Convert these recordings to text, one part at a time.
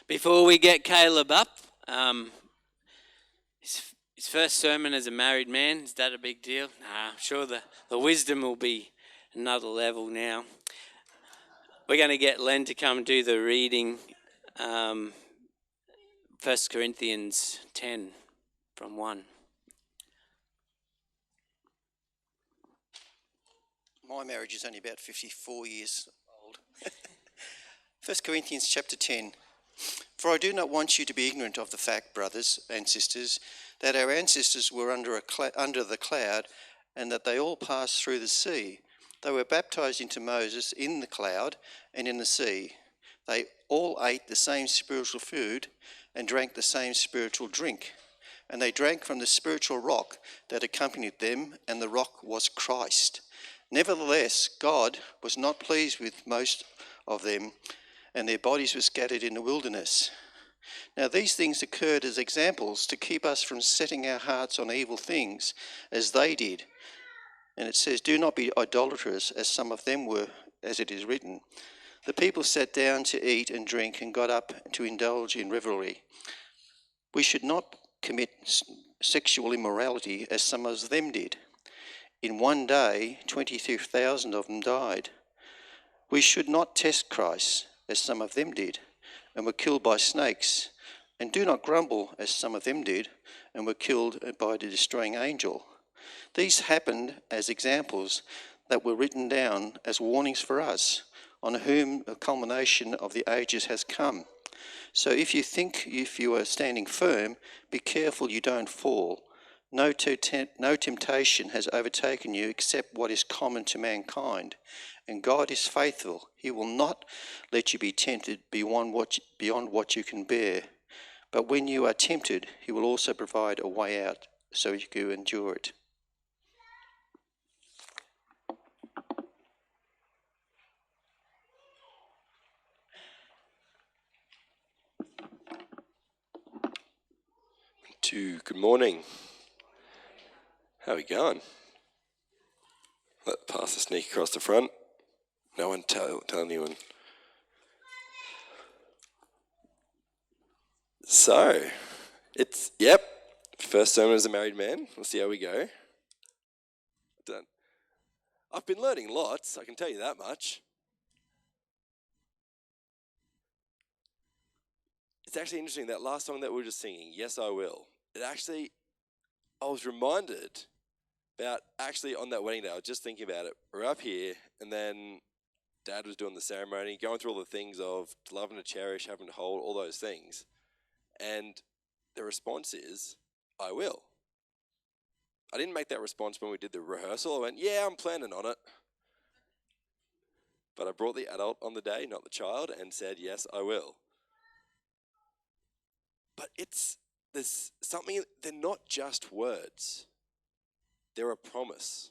Before we get Caleb up, his first sermon as a married man, is that a big deal? Nah, I'm sure the wisdom will be another level now. We're going to get Len to come do the reading, 1 Corinthians 10 from 1. My marriage is only about 54 years old. 1 Corinthians chapter 10. For I do not want you to be ignorant of the fact, brothers and sisters, that our ancestors were under the cloud, and that they all passed through the sea. They were baptized into Moses in the cloud and in the sea. They all ate the same spiritual food and drank the same spiritual drink. And they drank from the spiritual rock that accompanied them, and the rock was Christ. Nevertheless, God was not pleased with most of them, and their bodies were scattered in the wilderness. Now these things occurred as examples to keep us from setting our hearts on evil things, as they did. And it says, do not be idolaters, as some of them were, as it is written. The people sat down to eat and drink and got up to indulge in revelry. We should not commit sexual immorality, as some of them did. In one day, 22,000 of them died. We should not test Christ, as some of them did, and were killed by snakes. And do not grumble, as some of them did, and were killed by the destroying angel. These happened as examples that were written down as warnings for us, on whom the culmination of the ages has come. So if you are standing firm, be careful you don't fall. No temptation has overtaken you except what is common to mankind. And God is faithful. He will not let you be tempted beyond what you can bear. But when you are tempted, he will also provide a way out so you can endure it. Good morning. How are we going? Let the pastor sneak across the front. No one tell anyone. So, first sermon as a married man. We'll see how we go. Done. I've been learning lots, I can tell you that much. It's actually interesting, that last song that we were just singing, Yes I Will. I was reminded about actually on that wedding day, I was just thinking about it. We're up here, and then Dad was doing the ceremony, going through all the things of to love and to cherish, having to hold, all those things. And the response is, I will. I didn't make that response when we did the rehearsal. I went, yeah, I'm planning on it. But I brought the adult on the day, not the child, and said, yes, I will. But there's something, they're not just words. They're a promise.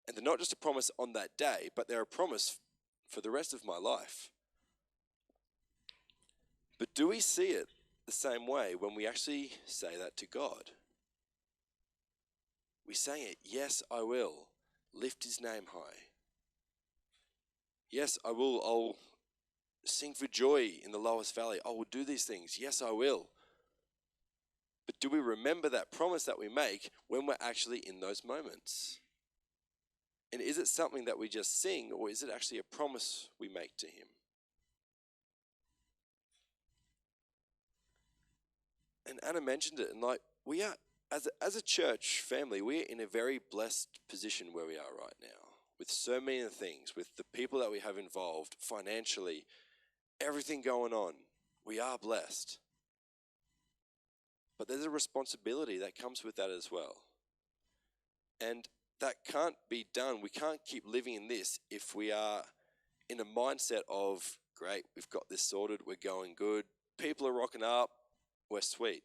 And they're not just a promise on that day, but they're a promise for the rest of my life. But do we see it the same way when we actually say that to God? We say it, yes, I will. Lift his name high. Yes, I will. I'll sing for joy in the lowest valley. I will do these things. Yes, I will. But do we remember that promise that we make when we're actually in those moments? And is it something that we just sing, or is it actually a promise we make to him? And Anna mentioned it, and we are, as a church family, we're in a very blessed position where we are right now, with so many things, with the people that we have involved, financially, everything going on. We are blessed. But there's a responsibility that comes with that as well. And that can't be done. We can't keep living in this if we are in a mindset of, great, we've got this sorted, we're going good, people are rocking up, we're sweet.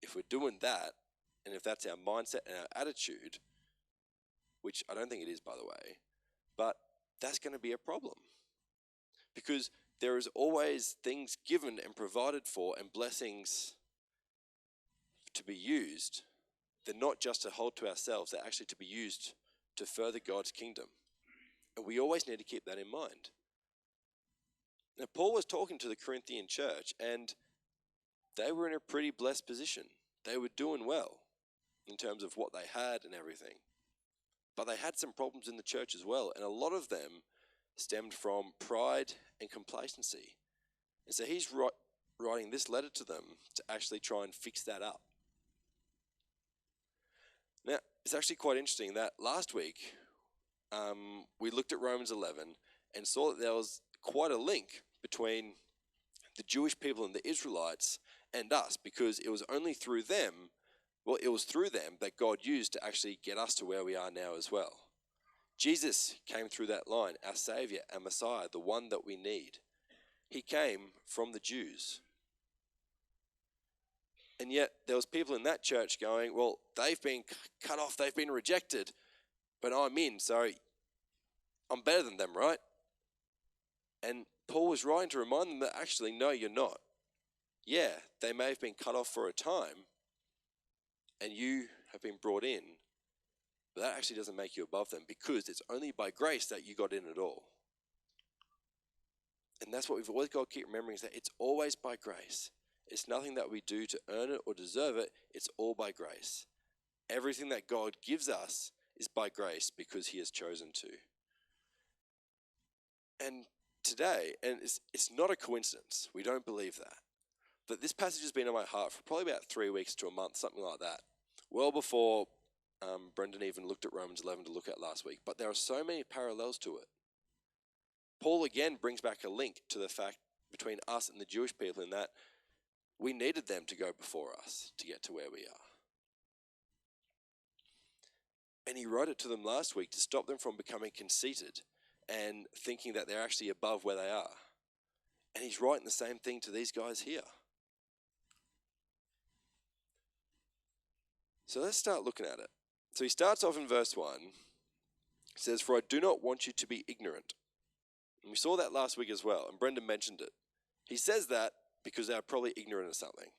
If we're doing that, and if that's our mindset and our attitude, which I don't think it is, by the way, but that's going to be a problem. Because there is always things given and provided for and blessings to be used. They're not just to hold to ourselves, they're actually to be used to further God's kingdom. And we always need to keep that in mind. Now, Paul was talking to the Corinthian church, and they were in a pretty blessed position. They were doing well in terms of what they had and everything. But they had some problems in the church as well, and a lot of them stemmed from pride and complacency. And so he's writing this letter to them to actually try and fix that up. Now, it's actually quite interesting that last week we looked at Romans 11 and saw that there was quite a link between the Jewish people and the Israelites and us, because it was only through them, it was through them that God used to actually get us to where we are now as well. Jesus came through that line, our Saviour, our Messiah, the one that we need. He came from the Jews. And yet there was people in that church going, well, they've been cut off, they've been rejected, but I'm in, so I'm better than them, right? And Paul was writing to remind them that actually, no, you're not. Yeah, they may have been cut off for a time, and you have been brought in, but that actually doesn't make you above them, because it's only by grace that you got in at all. And that's what we've always got to keep remembering, is that it's always by grace. It's nothing that we do to earn it or deserve it. It's all by grace. Everything that God gives us is by grace because he has chosen to. And today, and it's not a coincidence, we don't believe that, but this passage has been on my heart for probably about 3 weeks to a month, something like that. Well before Brendan even looked at Romans 11 to look at last week. But there are so many parallels to it. Paul again brings back a link to the fact between us and the Jewish people, in that we needed them to go before us to get to where we are. And he wrote it to them last week to stop them from becoming conceited and thinking that they're actually above where they are. And he's writing the same thing to these guys here. So let's start looking at it. So he starts off in verse 1. He says, "For I do not want you to be ignorant." And we saw that last week as well, and Brendan mentioned it. He says that because they were probably ignorant of something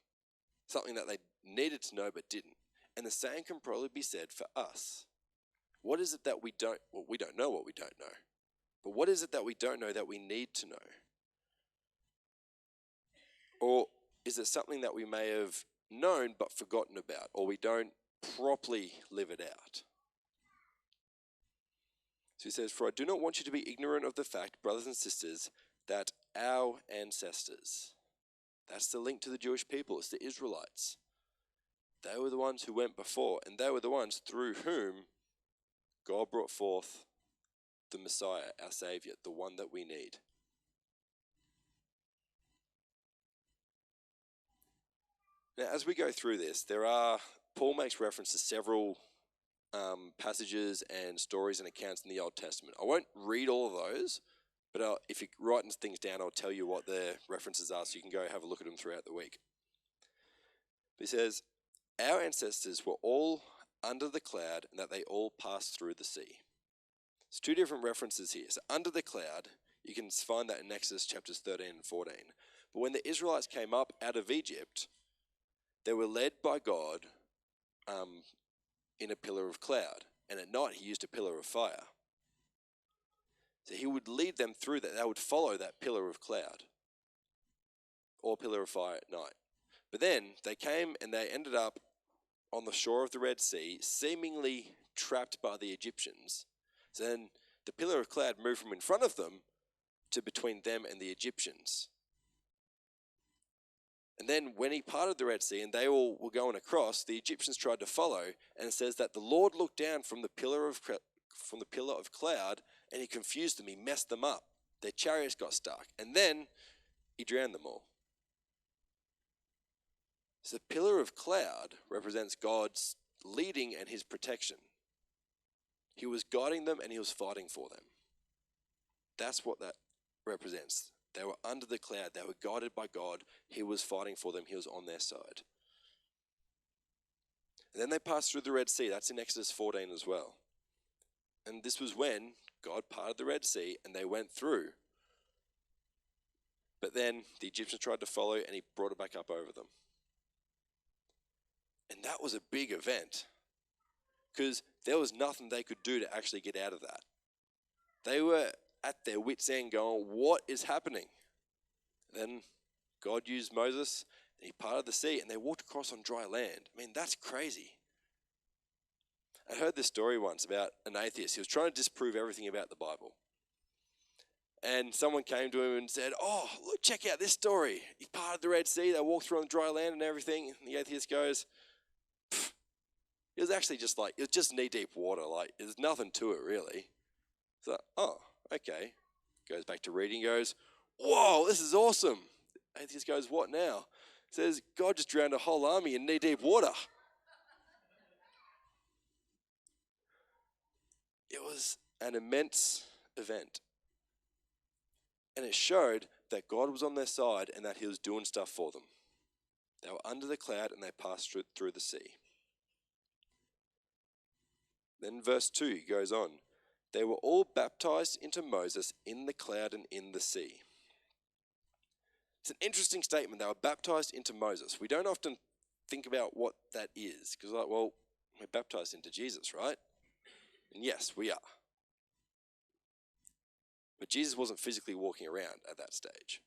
that they needed to know but didn't. And the same can probably be said for us. What is it that we don't know what we don't know. But what is it that we don't know that we need to know? Or is it something that we may have known but forgotten about, or we don't properly live it out? So he says, "For I do not want you to be ignorant of the fact, brothers and sisters, that our ancestors," that's the link to the Jewish people, it's the Israelites. They were the ones who went before, and they were the ones through whom God brought forth the Messiah, our Saviour, the one that we need. Now, as we go through this, Paul makes reference to several passages and stories and accounts in the Old Testament. I won't read all of those, but if you're writing things down, I'll tell you what the references are, so you can go have a look at them throughout the week. He says, "Our ancestors were all under the cloud, and that they all passed through the sea." There's two different references here. So under the cloud, you can find that in Exodus chapters 13 and 14. But when the Israelites came up out of Egypt, they were led by God in a pillar of cloud. And at night, he used a pillar of fire. So he would lead them through that. They would follow that pillar of cloud or pillar of fire at night. But then they came and they ended up on the shore of the Red Sea, seemingly trapped by the Egyptians. So then the pillar of cloud moved from in front of them to between them and the Egyptians. And then when he parted the Red Sea and they all were going across, the Egyptians tried to follow, and it says that the Lord looked down from the pillar of cloud, and he confused them, he messed them up. Their chariots got stuck, and then he drowned them all. So the pillar of cloud represents God's leading and his protection. He was guiding them and he was fighting for them. That's what that represents. They were under the cloud. They were guided by God. He was fighting for them. He was on their side. And then they passed through the Red Sea. That's in Exodus 14 as well. And this was when God parted the Red Sea and they went through. But then the Egyptians tried to follow and he brought it back up over them. And that was a big event, because there was nothing they could do to actually get out of that. They were at their wits' end going, what is happening? Then God used Moses, and he parted the sea, and they walked across on dry land. I mean, that's crazy. I heard this story once about an atheist. He was trying to disprove everything about the Bible. And someone came to him and said, "Oh, look, check out this story. He parted the Red Sea, they walked through on dry land and everything." And the atheist goes, "It was actually just like, it was just knee-deep water. Like, there's nothing to it, really." So, "Oh, okay." Goes back to reading, goes, "Whoa, this is awesome." The atheist goes, "What now?" Says, "God just drowned a whole army in knee-deep water." It was an immense event. And it showed that God was on their side and that he was doing stuff for them. They were under the cloud and they passed through the sea. Then verse 2 goes on. They were all baptized into Moses in the cloud and in the sea. It's an interesting statement. They were baptized into Moses. We don't often think about what that is because, like, well, we're baptized into Jesus, right? And yes, we are. But Jesus wasn't physically walking around at that stage.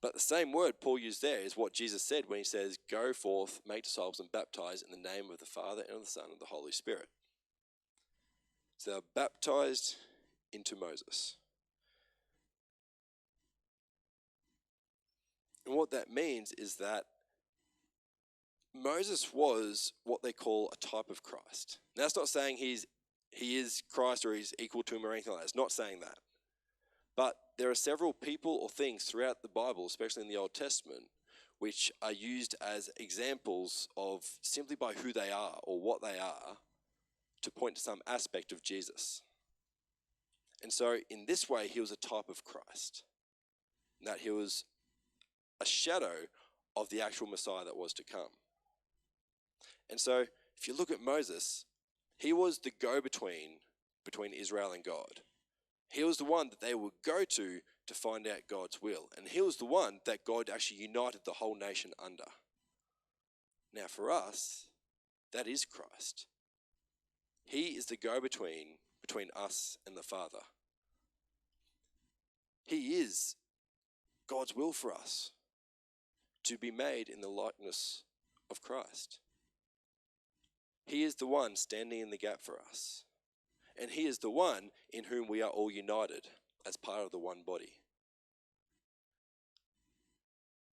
But the same word Paul used there is what Jesus said when he says, "Go forth, make disciples and baptize in the name of the Father and of the Son and of the Holy Spirit." So they're baptized into Moses. And what that means is that Moses was what they call a type of Christ. Now, that's not saying he is Christ or he's equal to him or anything like that. It's not saying that. But there are several people or things throughout the Bible, especially in the Old Testament, which are used as examples of simply by who they are or what they are to point to some aspect of Jesus. And so in this way, he was a type of Christ, that he was a shadow of the actual Messiah that was to come. And so if you look at Moses, he was the go-between between Israel and God. He was the one that they would go to find out God's will. And he was the one that God actually united the whole nation under. Now for us, that is Christ. He is the go-between between us and the Father. He is God's will for us to be made in the likeness of Christ. He is the one standing in the gap for us. And he is the one in whom we are all united as part of the one body.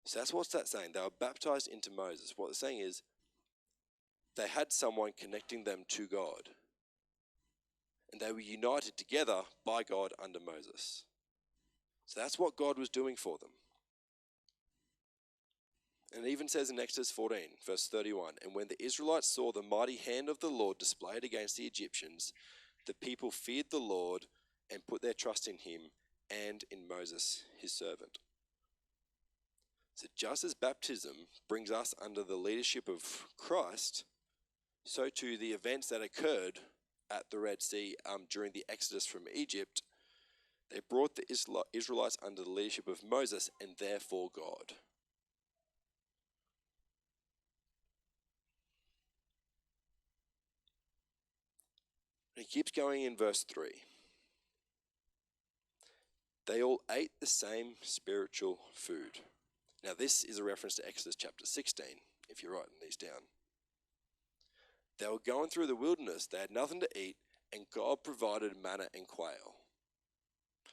So that's what's that saying. They were baptized into Moses. What they're saying is they had someone connecting them to God. And they were united together by God under Moses. So that's what God was doing for them. And it even says in Exodus 14, verse 31, "And when the Israelites saw the mighty hand of the Lord displayed against the Egyptians, the people feared the Lord and put their trust in him and in Moses, his servant." So just as baptism brings us under the leadership of Christ, so too the events that occurred at the Red Sea during the Exodus from Egypt, they brought the Israelites under the leadership of Moses and therefore God. And he keeps going in verse 3. They all ate the same spiritual food. Now this is a reference to Exodus chapter 16, if you're writing these down. They were going through the wilderness, they had nothing to eat, and God provided manna and quail.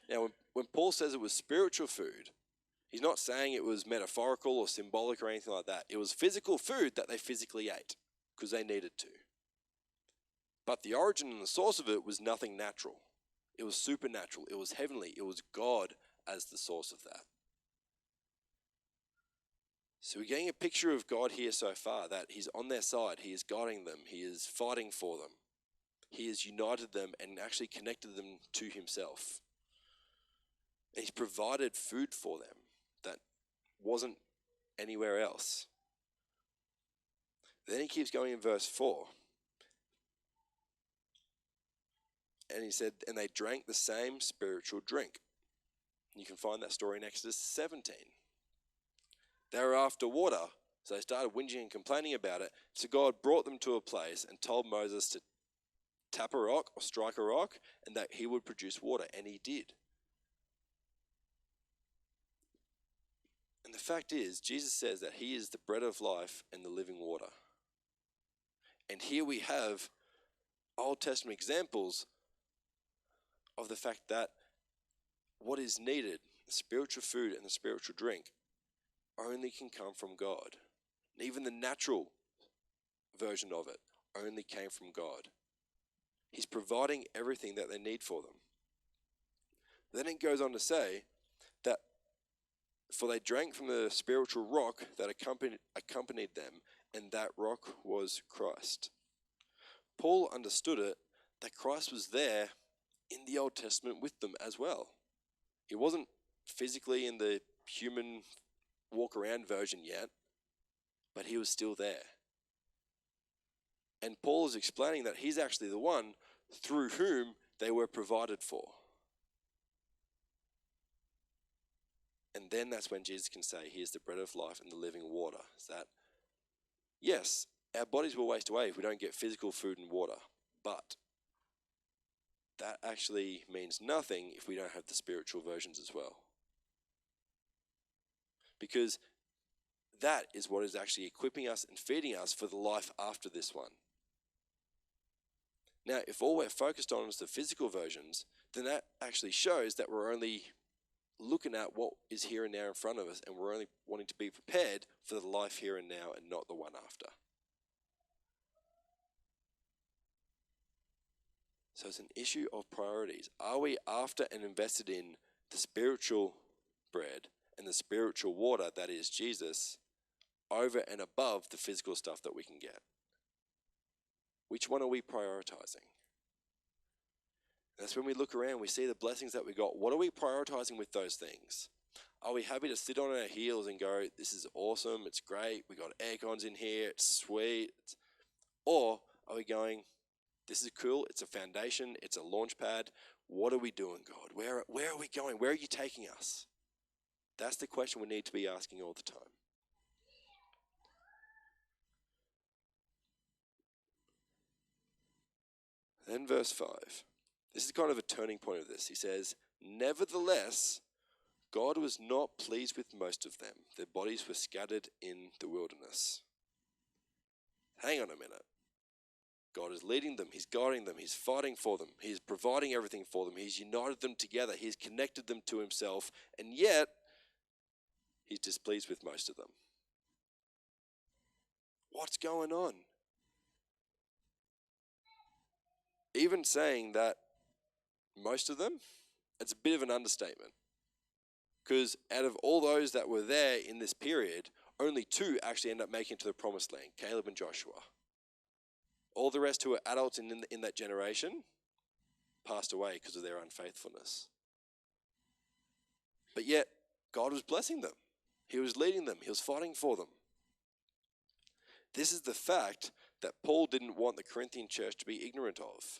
Now when Paul says it was spiritual food, he's not saying it was metaphorical or symbolic or anything like that. It was physical food that they physically ate, because they needed to. But the origin and the source of it was nothing natural. It was supernatural. It was heavenly. It was God as the source of that. So we're getting a picture of God here so far, that he's on their side. He is guiding them. He is fighting for them. He has united them and actually connected them to himself. And he's provided food for them that wasn't anywhere else. Then he keeps going in verse 4. And he said, "And they drank the same spiritual drink." You can find that story in Exodus 17. They were after water, so they started whinging and complaining about it. So God brought them to a place and told Moses to tap a rock or strike a rock and that he would produce water, and he did. And the fact is, Jesus says that he is the bread of life and the living water. And here we have Old Testament examples of the fact that what is needed, the spiritual food and the spiritual drink, only can come from God. And even the natural version of it only came from God. He's providing everything that they need for them. Then it goes on to say that for they drank from the spiritual rock that accompanied them, and that rock was Christ. Paul understood it that Christ was there in the Old Testament with them as well. He wasn't physically in the human walk around version yet, but he was still there. And Paul is explaining that he's actually the one through whom they were provided for. And then that's when Jesus can say, he is the bread of life and the living water. Is that, yes, our bodies will waste away if we don't get physical food and water, but that actually means nothing if we don't have the spiritual versions as well. Because that is what is actually equipping us and feeding us for the life after this one. Now, if all we're focused on is the physical versions, then that actually shows that we're only looking at what is here and now in front of us, and we're only wanting to be prepared for the life here and now and not the one after. So it's an issue of priorities. Are we after and invested in the spiritual bread and the spiritual water, that is Jesus, over and above the physical stuff that we can get? Which one are we prioritizing? That's when we look around, we see the blessings that we got. What are we prioritizing with those things? Are we happy to sit on our heels and go, this is awesome, it's great, we got air cons in here, it's sweet? Or are we going, this is cool, it's a foundation, it's a launch pad. What are we doing, God? Where are we going? Where are you taking us? That's the question we need to be asking all the time. Then verse 5. This is kind of a turning point of this. He says, nevertheless, God was not pleased with most of them. Their bodies were scattered in the wilderness. Hang on a minute. God is leading them. He's guiding them. He's fighting for them. He's providing everything for them. He's united them together. He's connected them to himself. And yet, he's displeased with most of them. What's going on? Even saying that most of them, it's a bit of an understatement. Because out of all those that were there in this period, only 2 actually end up making it to the promised land, Caleb and Joshua. All the rest who were adults in that generation passed away because of their unfaithfulness. But yet, God was blessing them. He was leading them. He was fighting for them. This is the fact that Paul didn't want the Corinthian church to be ignorant of.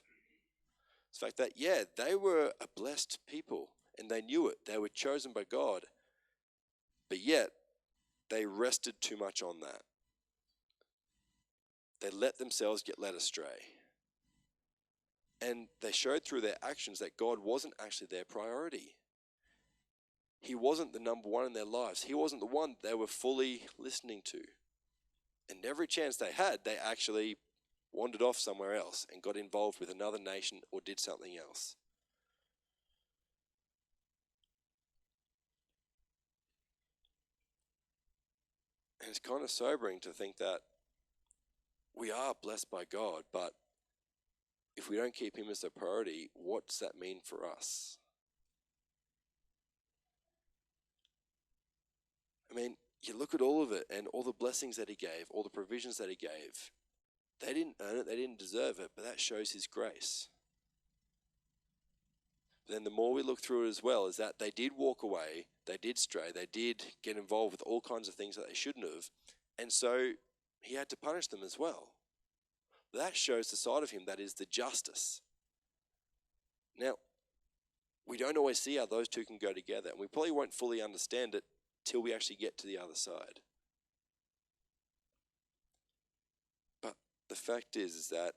It's the fact that, yeah, they were a blessed people and they knew it. They were chosen by God. But yet, they rested too much on that. They let themselves get led astray. And they showed through their actions that God wasn't actually their priority. He wasn't the number one in their lives. He wasn't the one they were fully listening to. And every chance they had, they actually wandered off somewhere else and got involved with another nation or did something else. And it's kind of sobering to think that we are blessed by God, but if we don't keep him as a priority, what does that mean for us? I mean, you look at all of it and all the blessings that he gave, all the provisions that he gave. They didn't earn it, they didn't deserve it, but that shows his grace. But then the more we look through it as well, is that they did walk away, they did stray, they did get involved with all kinds of things that they shouldn't have, and so he had to punish them as well. That shows the side of him that is the justice. Now, we don't always see how those two can go together, and we probably won't fully understand it till we actually get to the other side. But the fact is that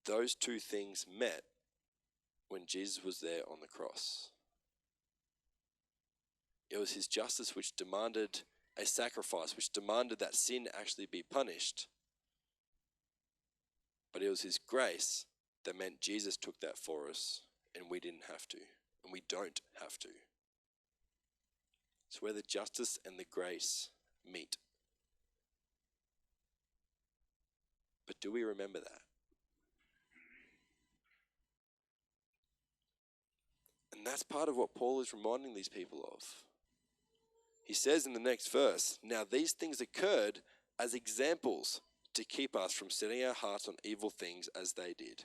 those two things met when Jesus was there on the cross. It was his justice which demanded a sacrifice, which demanded that sin actually be punished. But it was his grace that meant Jesus took that for us, and we didn't have to, and we don't have to. It's where the justice and the grace meet. But do we remember that? And that's part of what Paul is reminding these people of. He says in the next verse, "Now these things occurred as examples to keep us from setting our hearts on evil things as they did."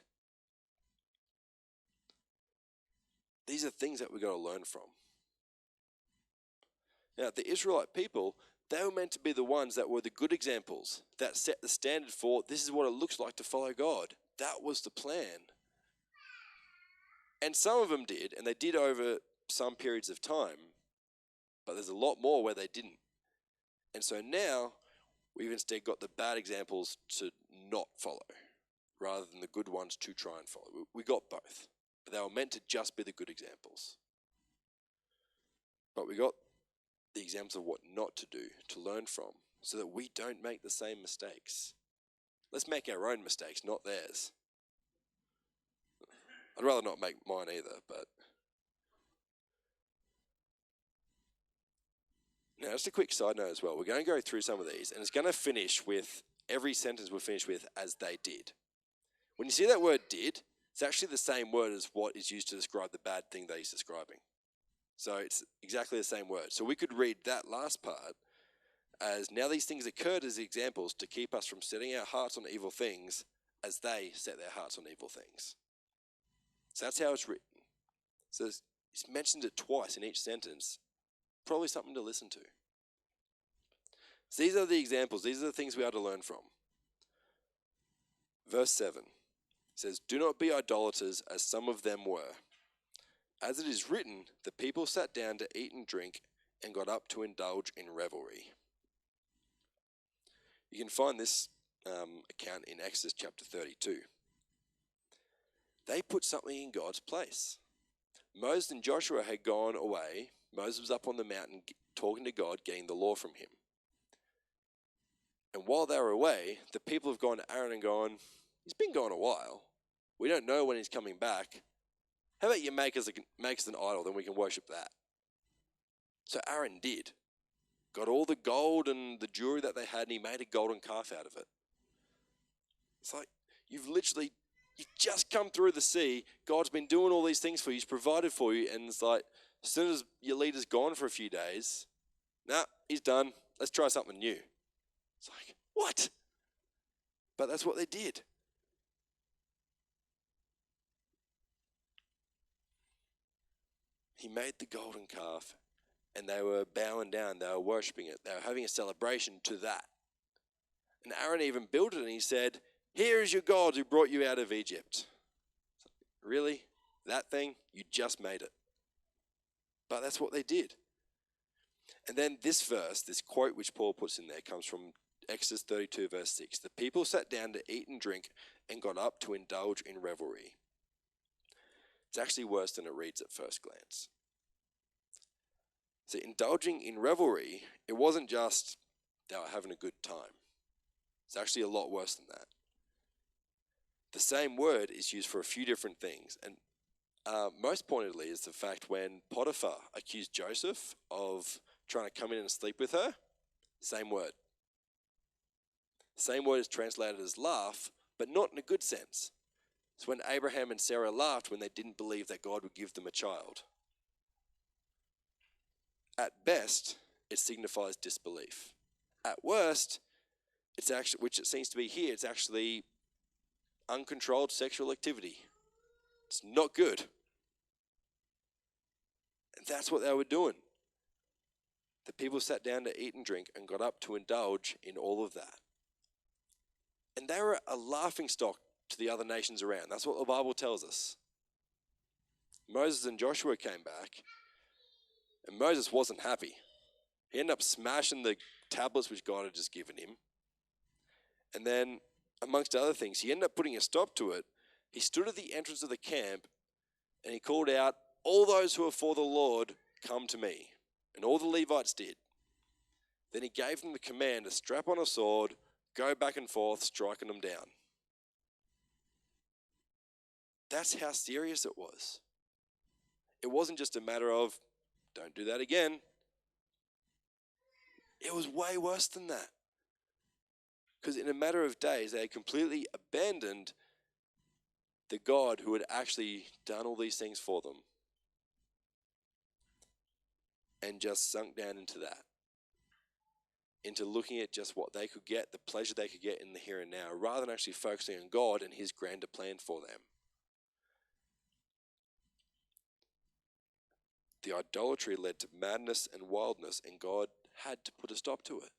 These are things that we've got to learn from. Now, the Israelite people, they were meant to be the ones that were the good examples, that set the standard for this is what it looks like to follow God. That was the plan. And some of them did, and they did over some periods of time, but there's a lot more where they didn't. And so now, we've instead got the bad examples to not follow, rather than the good ones to try and follow. We got both, but they were meant to just be the good examples. But we got the examples of what not to do, to learn from, so that we don't make the same mistakes. Let's make our own mistakes, not theirs. I'd rather not make mine either, but... Now, just a quick side note as well. We're going to go through some of these, and it's going to finish with, every sentence we'll finish with, as they did. When you see that word did, it's actually the same word as what is used to describe the bad thing that he's describing. So it's exactly the same word. So we could read that last part as, "Now these things occurred as examples to keep us from setting our hearts on evil things as they set their hearts on evil things." So that's how it's written. So he's mentioned it twice in each sentence. Probably something to listen to. So these are the examples. These are the things we are to learn from. Verse 7 says, "Do not be idolaters as some of them were. As it is written, the people sat down to eat and drink and got up to indulge in revelry." You can find this account in Exodus chapter 32. They put something in God's place. Moses and Joshua had gone away. Moses was up on the mountain talking to God, getting the law from him. And while they were away, the people have gone to Aaron and gone, "He's been gone a while. We don't know when he's coming back. How about you make us an idol, then we can worship that?" So Aaron did. Got all the gold and the jewelry that they had, and he made a golden calf out of it. It's like, you've just come through the sea. God's been doing all these things for you. He's provided for you. And it's like, as soon as your leader's gone for a few days, nah, he's done. Let's try something new. It's like, what? But that's what they did. He made the golden calf, and they were bowing down. They were worshipping it. They were having a celebration to that. And Aaron even built it, and he said, "Here is your God who brought you out of Egypt." Really? That thing? You just made it. But that's what they did. And then this verse, this quote which Paul puts in there, comes from Exodus 32 verse 6. "The people sat down to eat and drink and got up to indulge in revelry." It's actually worse than it reads at first glance. So indulging in revelry, it wasn't just they were having a good time. It's actually a lot worse than that. The same word is used for a few different things, and most pointedly is the fact when Potiphar accused Joseph of trying to come in and sleep with her, same word. Same word is translated as laugh, but not in a good sense. It's when Abraham and Sarah laughed when they didn't believe that God would give them a child. At best, it signifies disbelief. At worst, it's actually, which it seems to be here, it's actually uncontrolled sexual activity. It's not good. And that's what they were doing. The people sat down to eat and drink and got up to indulge in all of that. And they were a laughingstock to the other nations around. That's what the Bible tells us. Moses and Joshua came back, and Moses wasn't happy. He ended up smashing the tablets which God had just given him. And then, amongst other things, he ended up putting a stop to it. He stood at the entrance of the camp, and he called out, "All those who are for the Lord, come to me." and all the Levites did. Then he gave them the command to strap on a sword, go back and forth, striking them down. That's how serious it was. It wasn't just a matter of, don't do that again. It was way worse than that. Because in a matter of days, they had completely abandoned the God who had actually done all these things for them and just sunk down into that, into looking at just what they could get, the pleasure they could get in the here and now, rather than actually focusing on God and his grander plan for them. The idolatry led to madness and wildness, and God had to put a stop to it.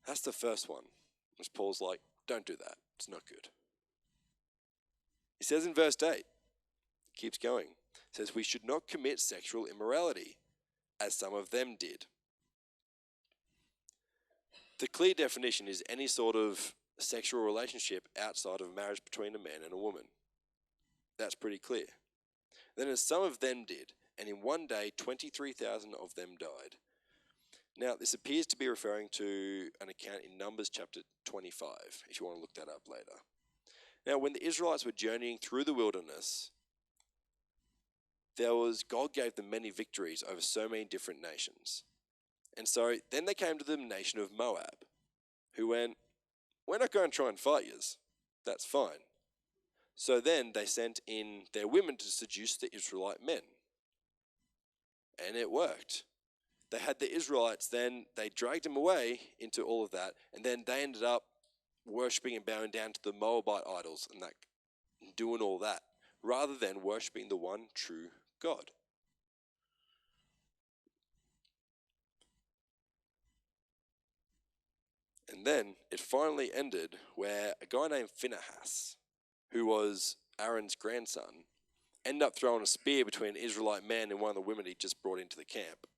That's the first one. As Paul's like, don't do that. It's not good. He says in verse 8, keeps going, says, we should not commit sexual immorality, as some of them did. The clear definition is any sort of sexual relationship outside of marriage between a man and a woman. That's pretty clear. Then as some of them did, and in one day 23,000 of them died. Now, this appears to be referring to an account in Numbers chapter 25, if you want to look that up later. Now, when the Israelites were journeying through the wilderness, God gave them many victories over so many different nations. And so then they came to the nation of Moab, who went, we're not going to try and fight yous. That's fine. So then they sent in their women to seduce the Israelite men. And it worked. They had the Israelites, then they dragged them away into all of that, and then they ended up worshipping and bowing down to the Moabite idols and doing all that, rather than worshipping the one true God. And then it finally ended where a guy named Phinehas, who was Aaron's grandson, ended up throwing a spear between an Israelite man and one of the women he just brought into the camp.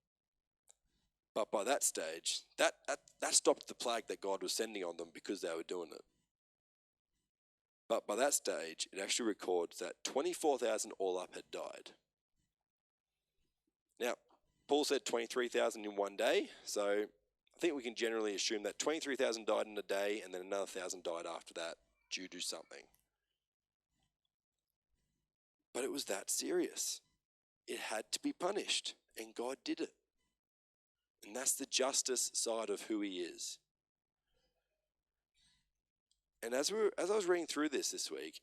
But by that stage, that stopped the plague that God was sending on them because they were doing it. But by that stage, it actually records that 24,000 all up had died. Now, Paul said 23,000 in one day, so I think we can generally assume that 23,000 died in a day and then another 1,000 died after that due to something. But it was that serious. It had to be punished, and God did it. And that's the justice side of who he is. And as I was reading through this week,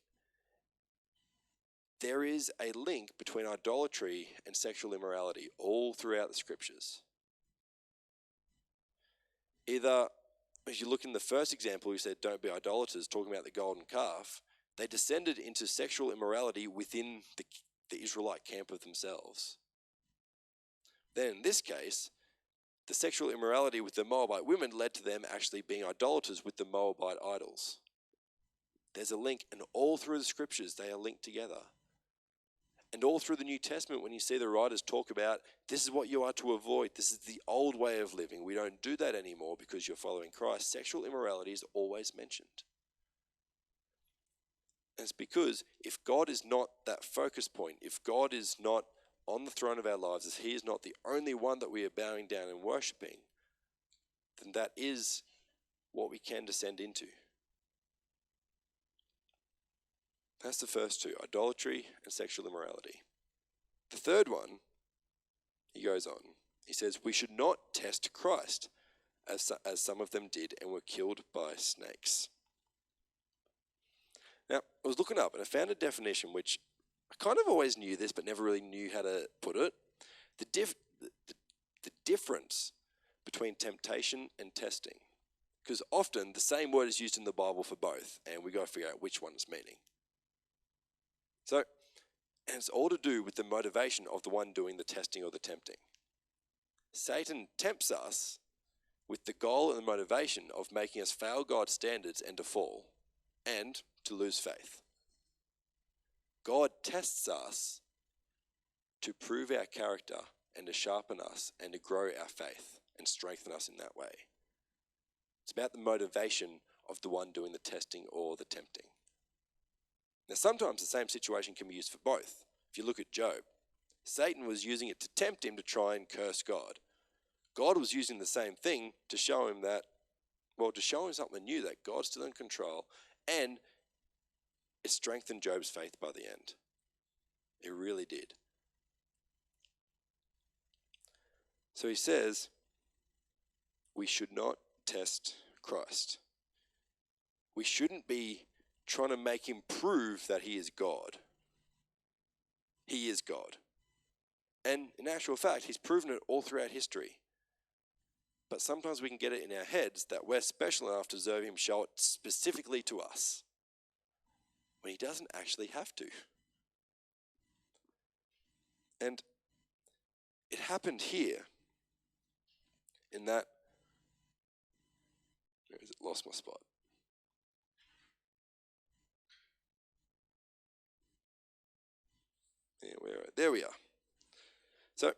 there is a link between idolatry and sexual immorality all throughout the scriptures. Either, as you look in the first example, you said, don't be idolaters, talking about the golden calf, they descended into sexual immorality within the Israelite camp of themselves. Then in this case, the sexual immorality with the Moabite women led to them actually being idolaters with the Moabite idols. There's a link, and all through the scriptures they are linked together. And all through the New Testament, when you see the writers talk about, this is what you are to avoid, this is the old way of living, we don't do that anymore because you're following Christ, sexual immorality is always mentioned. And it's because if God is not that focus point, if God is not on the throne of our lives, as he is not the only one that we are bowing down and worshipping, then that is what we can descend into. That's the first two, idolatry and sexual immorality. The third one, he goes on. He says, we should not test Christ, as some of them did and were killed by snakes. Now, I was looking up and I found a definition which I kind of always knew this but never really knew how to put it. The difference between temptation and testing. Because often the same word is used in the Bible for both, and we've got to figure out which one is meaning. So, and it's all to do with the motivation of the one doing the testing or the tempting. Satan tempts us with the goal and the motivation of making us fail God's standards and to fall, and to lose faith. God tests us to prove our character and to sharpen us and to grow our faith and strengthen us in that way. It's about the motivation of the one doing the testing or the tempting. Now, sometimes the same situation can be used for both. If you look at Job, Satan was using it to tempt him to try and curse God. God was using the same thing to show him that, well, to show him something new, that God's still in control, and it strengthened Job's faith by the end. It really did. So he says, we should not test Christ. We shouldn't be trying to make him prove that he is God. He is God. And in actual fact, he's proven it all throughout history. But sometimes we can get it in our heads that we're special enough to deserve him show it specifically to us, when he doesn't actually have to. And it happened here in that, where is it? Lost my spot. Yeah, there we are. So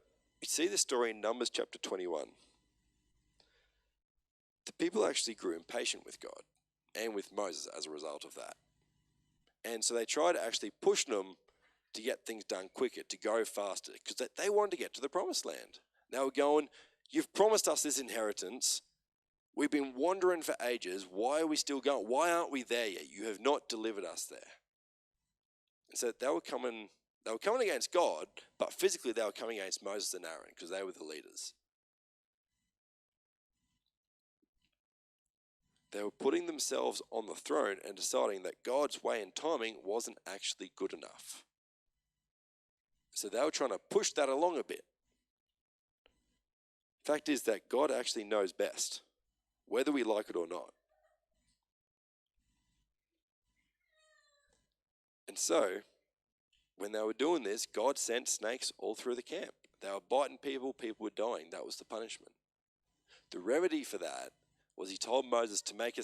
you see the story in Numbers chapter 21. The people actually grew impatient with God and with Moses as a result of that. And so they tried to actually push them to get things done quicker, to go faster, because they wanted to get to the promised land. They were going, you've promised us this inheritance. We've been wandering for ages. Why are we still going? Why aren't we there yet? You have not delivered us there. And so they were coming against God, but physically they were coming against Moses and Aaron because they were the leaders. They were putting themselves on the throne and deciding that God's way and timing wasn't actually good enough. So they were trying to push that along a bit. Fact is that God actually knows best, whether we like it or not. And so, when they were doing this, God sent snakes all through the camp. They were biting people, people were dying. That was the punishment. The remedy for that was he told Moses to make a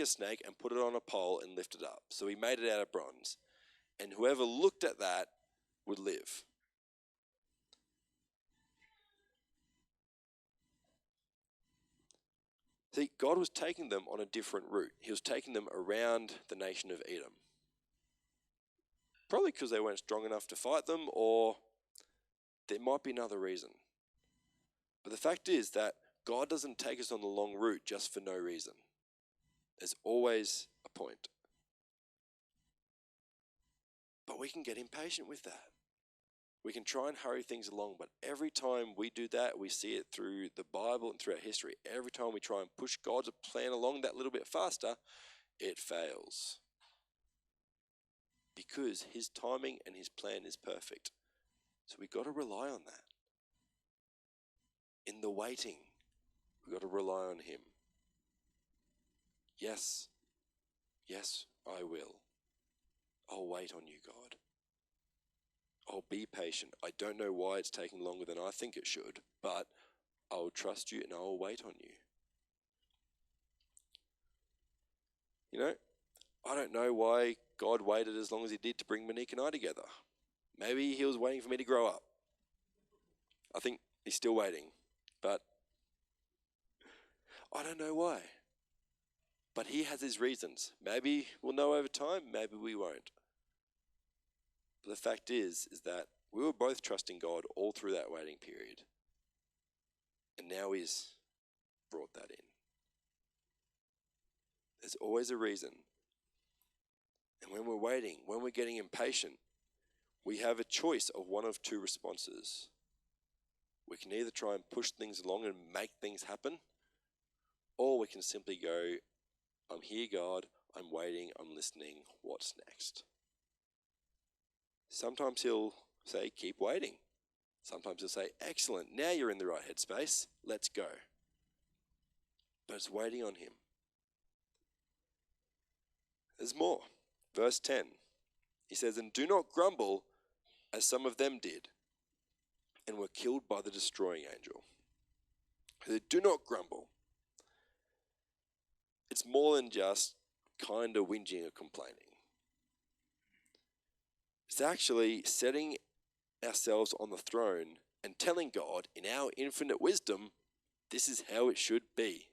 snake and put it on a pole and lift it up. So he made it out of bronze. And whoever looked at that would live. See, God was taking them on a different route. He was taking them around the nation of Edom. Probably because they weren't strong enough to fight them, or there might be another reason. But the fact is that God doesn't take us on the long route just for no reason. There's always a point. But we can get impatient with that. We can try and hurry things along, but every time we do that, we see it through the Bible and throughout history. Every time we try and push God's plan along that little bit faster, it fails. Because his timing and his plan is perfect. So we've got to rely on that. In the waiting, we've got to rely on him. Yes, I will. I'll wait on you, God. I'll be patient. I don't know why it's taking longer than I think it should, but I'll trust you and I'll wait on you. You know, I don't know why God waited as long as he did to bring Monique and I together. Maybe he was waiting for me to grow up. I think he's still waiting, but I don't know why. But he has his reasons. Maybe we'll know over time, maybe we won't. But the fact is that we were both trusting God all through that waiting period. And now he's brought that in. There's always a reason. And when we're waiting, when we're getting impatient, we have a choice of one of two responses. We can either try and push things along and make things happen, or we can simply go, I'm here, God, I'm waiting, I'm listening, what's next? Sometimes he'll say, keep waiting. Sometimes he'll say, excellent, now you're in the right headspace, let's go. But it's waiting on him. There's more. Verse 10, he says, and do not grumble as some of them did and were killed by the destroying angel. Do not grumble. It's more than just kind of whinging or complaining. It's actually setting ourselves on the throne and telling God in our infinite wisdom, this is how it should be.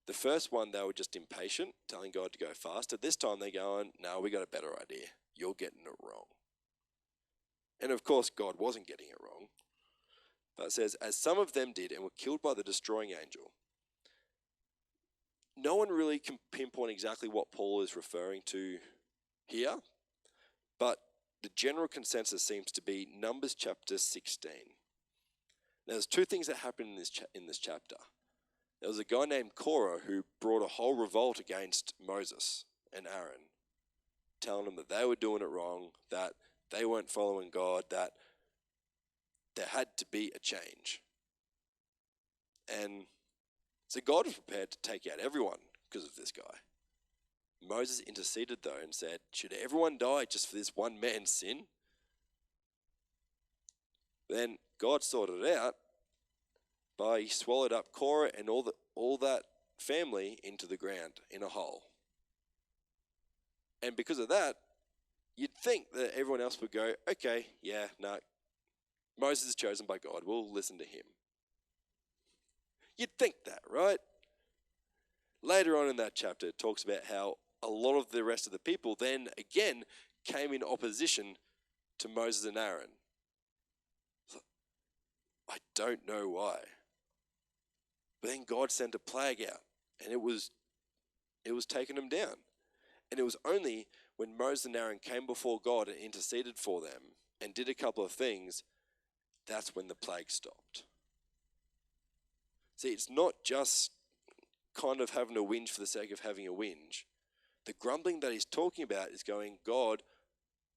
The first one, they were just impatient, telling God to go faster. This time they're going, no, we got a better idea. You're getting it wrong. And of course, God wasn't getting it wrong. But it says, as some of them did and were killed by the destroying angel. No one really can pinpoint exactly what Paul is referring to here, but the general consensus seems to be Numbers chapter 16. Now, there's two things that happen in this chapter. There was a guy named Korah who brought a whole revolt against Moses and Aaron, telling them that they were doing it wrong, that they weren't following God, that there had to be a change. And so God was prepared to take out everyone because of this guy. Moses interceded though and said, should everyone die just for this one man's sin? Then God sorted it out by he swallowed up Korah and all that family into the ground in a hole. And because of that, you'd think that everyone else would go, okay, yeah, no, Moses is chosen by God, we'll listen to him. You'd think that, right? Later on in that chapter, it talks about how a lot of the rest of the people then again came in opposition to Moses and Aaron. I don't know why. But then God sent a plague out, and it was taking them down. And it was only when Moses and Aaron came before God and interceded for them and did a couple of things, that's when the plague stopped. See, it's not just kind of having a whinge for the sake of having a whinge. The grumbling that he's talking about is going, God,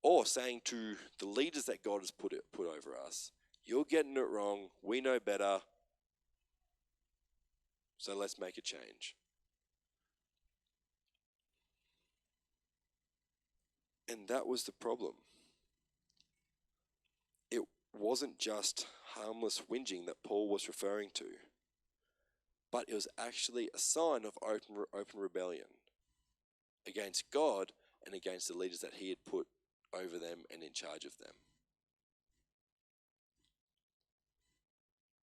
or saying to the leaders that God has put over us, you're getting it wrong, we know better, so let's make a change. And that was the problem. It wasn't just harmless whinging that Paul was referring to, but it was actually a sign of open rebellion against God and against the leaders that he had put over them and in charge of them.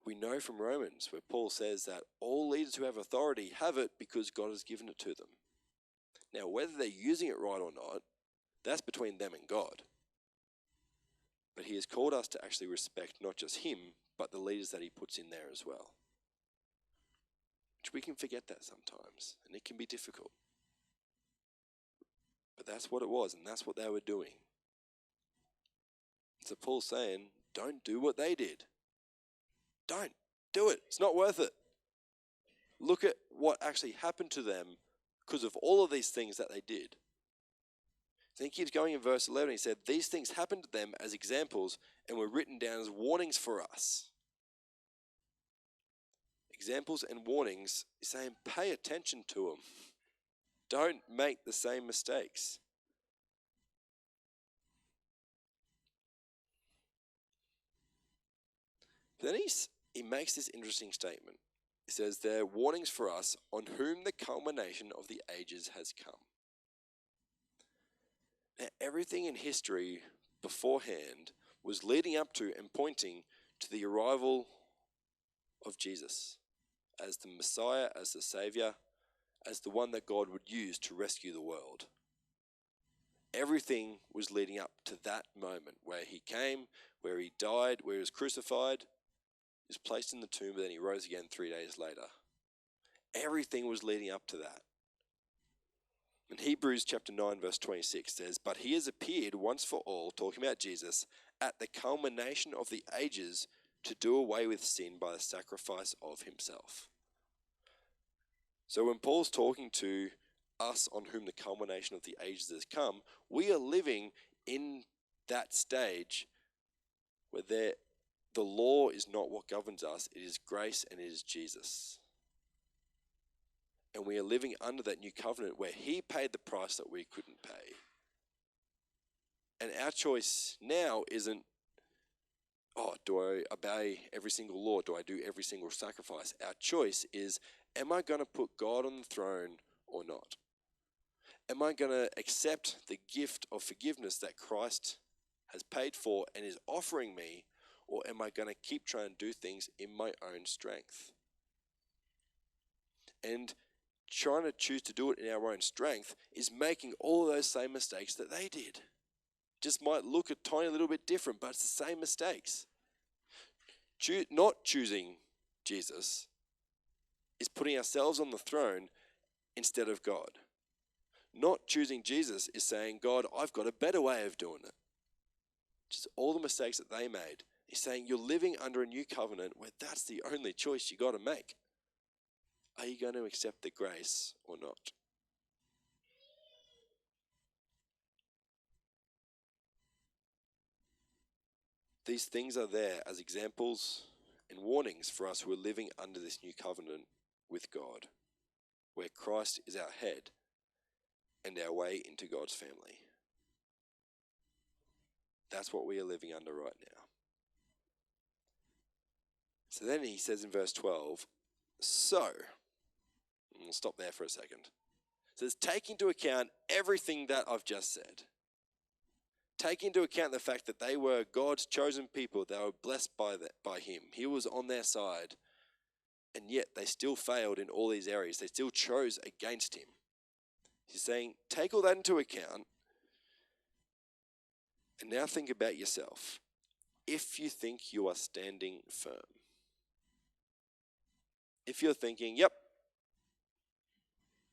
We know from Romans where Paul says that all leaders who have authority have it because God has given it to them. Now, whether they're using it right or not, that's between them and God. But he has called us to actually respect not just him, but the leaders that he puts in there as well. Which we can forget that sometimes, and it can be difficult. But that's what it was, and that's what they were doing. So Paul's saying, don't do what they did. Don't do it. It's not worth it. Look at what actually happened to them because of all of these things that they did. Then he keeps going in verse 11. He said, these things happened to them as examples and were written down as warnings for us. Examples and warnings, he's saying pay attention to them. Don't make the same mistakes. Then he makes this interesting statement. He says, they're warnings for us on whom the culmination of the ages has come. Now, everything in history beforehand was leading up to and pointing to the arrival of Jesus as the Messiah, as the Savior, as the one that God would use to rescue the world. Everything was leading up to that moment where he came, where he died, where he was crucified, he was placed in the tomb, but then he rose again 3 days later. Everything was leading up to that. In Hebrews chapter 9 verse 26 says, but he has appeared once for all, talking about Jesus, at the culmination of the ages to do away with sin by the sacrifice of himself. So when Paul's talking to us on whom the culmination of the ages has come, we are living in that stage where the law is not what governs us, it is grace and it is Jesus. And we are living under that new covenant where he paid the price that we couldn't pay. And our choice now isn't, do I obey every single law? Do I do every single sacrifice? Our choice is, am I going to put God on the throne or not? Am I going to accept the gift of forgiveness that Christ has paid for and is offering me, or am I going to keep trying to do things in my own strength? And trying to choose to do it in our own strength is making all of those same mistakes that they did. Just might look a tiny little bit different, but it's the same mistakes. Not choosing Jesus is putting ourselves on the throne instead of God. Not choosing Jesus is saying, God, I've got a better way of doing it. Just all the mistakes that they made. He's saying you're living under a new covenant where that's the only choice you got to make. Are you going to accept the grace or not? These things are there as examples and warnings for us who are living under this new covenant with God, where Christ is our head and our way into God's family. That's what we are living under right now. So then he says in verse 12, so, and we'll stop there for a second. It says, take into account everything that I've just said. Take into account the fact that they were God's chosen people. They were blessed by him. He was on their side. And yet they still failed in all these areas. They still chose against him. He's saying, take all that into account. And now think about yourself. If you think you are standing firm. If you're thinking, yep,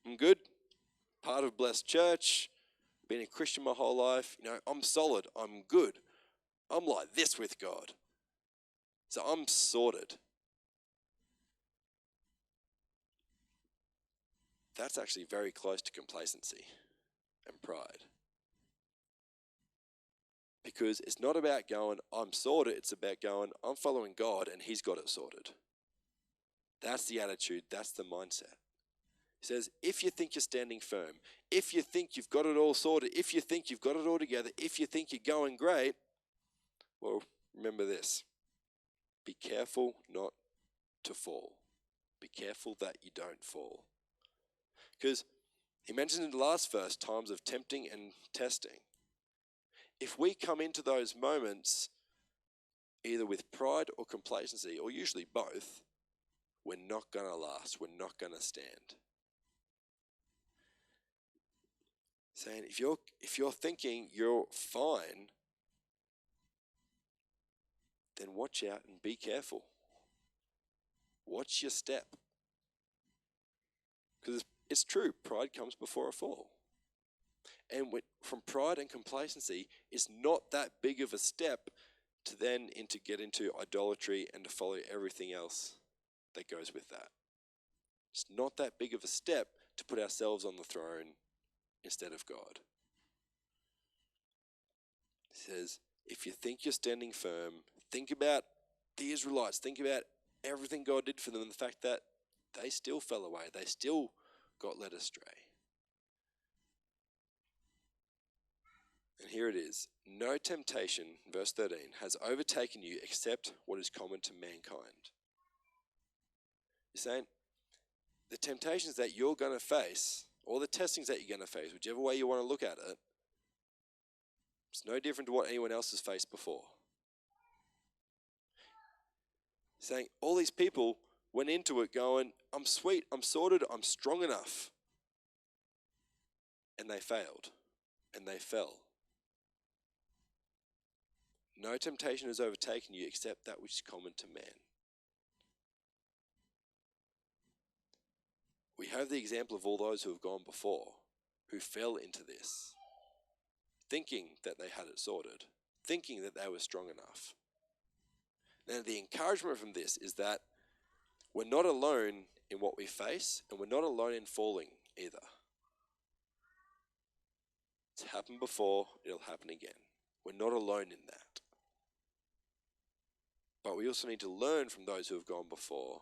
I'm good. Part of blessed church. Been a Christian my whole life. I'm solid. I'm good. I'm like this with God. So I'm sorted. That's actually very close to complacency and pride. Because it's not about going, I'm sorted. It's about going, I'm following God and he's got it sorted. That's the attitude. That's the mindset. He says, if you think you're standing firm, if you think you've got it all sorted, if you think you've got it all together, if you think you're going great, well, remember this. Be careful not to fall. Be careful that you don't fall. Because he mentioned in the last verse times of tempting and testing. If we come into those moments either with pride or complacency, or usually both, we're not going to last. We're not going to stand. Saying if you're thinking you're fine, then watch out and be careful. Watch your step. Because it's true, pride comes before a fall. And from pride and complacency, it's not that big of a step to then get into idolatry and to follow everything else that goes with that. It's not that big of a step to put ourselves on the throne instead of God. He says, if you think you're standing firm, think about the Israelites. Think about everything God did for them and the fact that they still fell away. They still got led astray. And here it is. No temptation, verse 13, has overtaken you except what is common to mankind. He's saying the temptations that you're going to face, or the testings that you're going to face, whichever way you want to look at it, it's no different to what anyone else has faced before. Saying all these people went into it going, I'm sweet, I'm sorted, I'm strong enough. And they failed. And they fell. No temptation has overtaken you except that which is common to man. We have the example of all those who have gone before, who fell into this, thinking that they had it sorted, thinking that they were strong enough. Now, the encouragement from this is that we're not alone in what we face, and we're not alone in falling either. It's happened before, it'll happen again. We're not alone in that. But we also need to learn from those who have gone before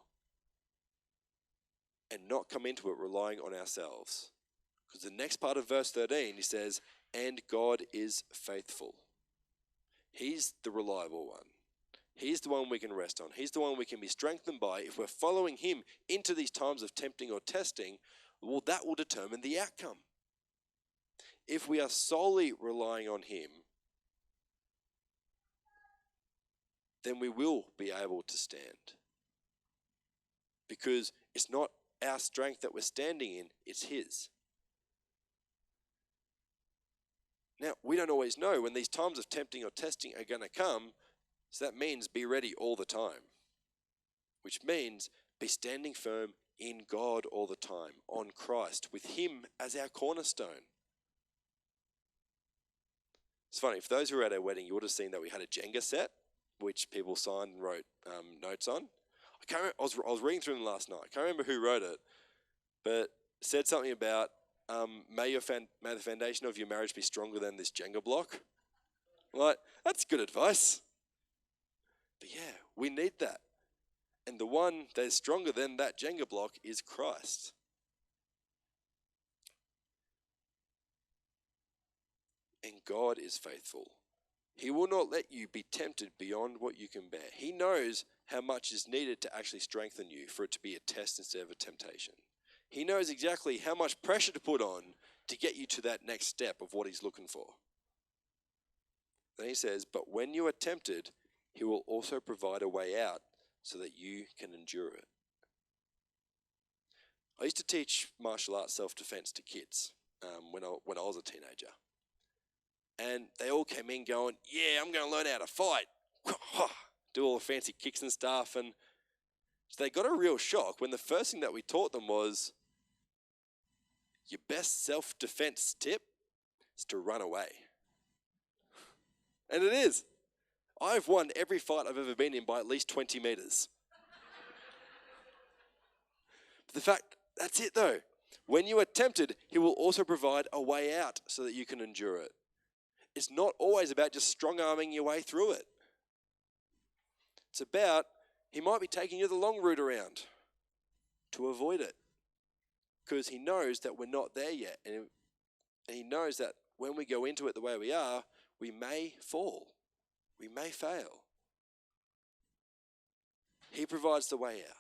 and not come into it relying on ourselves. Because the next part of verse 13, he says, and God is faithful. He's the reliable one. He's the one we can rest on. He's the one we can be strengthened by. If we're following him into these times of tempting or testing, well, that will determine the outcome. If we are solely relying on him, then we will be able to stand. Because it's not our strength that we're standing in, it's his. Now, we don't always know when these times of tempting or testing are going to come, so that means be ready all the time, which means be standing firm in God all the time, on Christ, with Him as our cornerstone. It's funny, for those who were at our wedding, you would have seen that we had a Jenga set, which people signed and wrote notes on. I can't remember, I was reading through them last night. I can't remember who wrote it, but it said something about may the foundation of your marriage be stronger than this Jenga block. Like, that's good advice. But yeah, we need that. And the one that is stronger than that Jenga block is Christ. And God is faithful. He will not let you be tempted beyond what you can bear. He knows how much is needed to actually strengthen you for it to be a test instead of a temptation. He knows exactly how much pressure to put on to get you to that next step of what He's looking for. Then He says, but when you are tempted, He will also provide a way out so that you can endure it. I used to teach martial arts self-defense to kids when I was a teenager. And they all came in going, yeah, I'm going to learn how to fight. Do all the fancy kicks and stuff. And so they got a real shock when the first thing that we taught them was, your best self-defense tip is to run away. And it is. I've won every fight I've ever been in by at least 20 meters. But the fact, that's it though. When you are tempted, He will also provide a way out so that you can endure it. It's not always about just strong-arming your way through it. It's about, He might be taking you the long route around to avoid it. Because He knows that we're not there yet. And He knows that when we go into it the way we are, we may fall. We may fail. He provides the way out.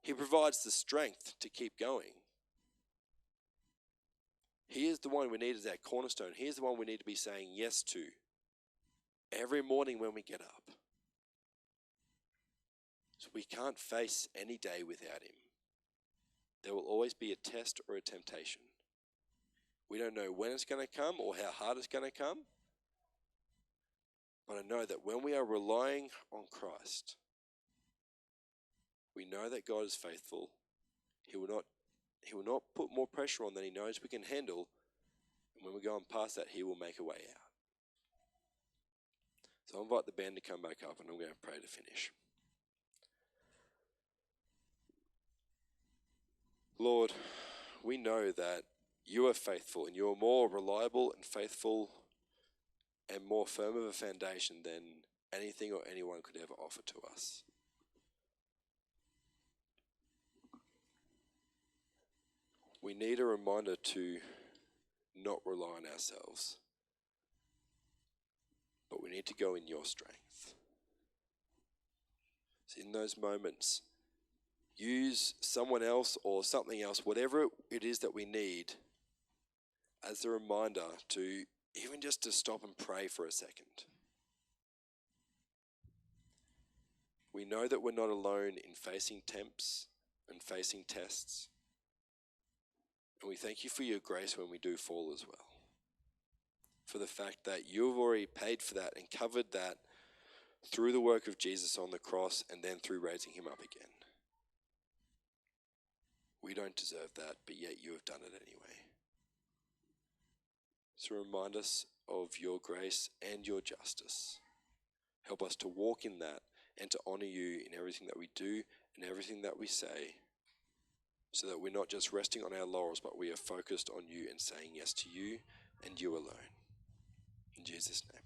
He provides the strength to keep going. He is the one we need as our cornerstone. He is the one we need to be saying yes to every morning when we get up. So we can't face any day without Him. There will always be a test or a temptation. We don't know when it's going to come or how hard it's going to come. But I know that when we are relying on Christ, we know that God is faithful. He will not put more pressure on than He knows we can handle. And when we go on past that, He will make a way out. So I'll invite the band to come back up and I'm going to pray to finish. Lord, we know that You are faithful and You are more reliable and faithful and more firm of a foundation than anything or anyone could ever offer to us. We need a reminder to not rely on ourselves, but we need to go in Your strength. So in those moments, use someone else or something else, whatever it is that we need, as a reminder to even just to stop and pray for a second. We know that we're not alone in facing tempts and facing tests. And we thank You for Your grace when we do fall as well. For the fact that You've already paid for that and covered that through the work of Jesus on the cross and then through raising Him up again. We don't deserve that, but yet You have done it anyway. So remind us of Your grace and Your justice. Help us to walk in that and to honour You in everything that we do and everything that we say, so that we're not just resting on our laurels, but we are focused on You and saying yes to You and You alone. In Jesus' name.